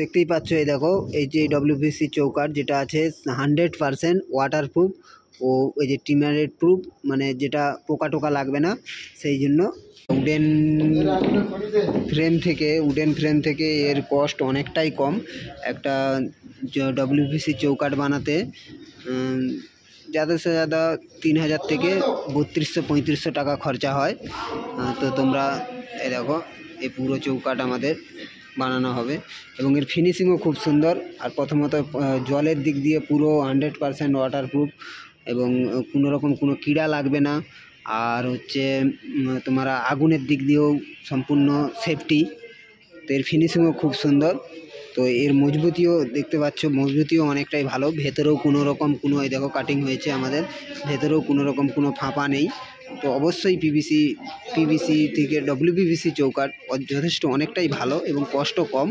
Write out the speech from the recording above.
দেখতেই পাচ্ছ, এই দেখো এই যে ডব্লিউপিসি চৌকাঠ যেটা আছে 100% ওয়াটারপ্রুফ ও ওই যে টিমারেট প্রুফ, মানে যেটা পোকা টোকা লাগবে না। সেই জন্য উডেন ফ্রেম থেকে এর কস্ট অনেকটাই কম। একটা ডব্লিউপিসি চৌকাঠ বানাতে ज़्यादा से ज़्यादा 3000 থেকে 3200-3500 টাকা খরচা হয়। তো তোমরা এই দেখো এই পুরো চৌকাঠ আমাদের বানানো হবে এবং এর ফিনিশিংও খুব সুন্দর। আর প্রথমত জলের দিক দিয়ে পুরো 100% ওয়াটারপ্রুফ এবং কোনোরকম কোনো কীড়া লাগবে না। আর হচ্ছে তোমরা আগুনের দিক দিয়েও সম্পূর্ণ সেফটি। তো এর ফিনিশিংও খুব সুন্দর। তো এর মজবুতিও দেখতে পাচ্ছ, মজবুতিও অনেকটাই ভালো। ভেতরেও কোনো রকম কোনো এই দেখো কাটিং হয়েছে আমাদের, ভেতরেও কোনো রকম কোনো ফাঁপা নেই। তো অবশ্যই পিভিসি থেকে ডব্লিউপিভিসি চৌকাঠ যথেষ্ট অনেকটাই ভালো এবং কষ্ট কম।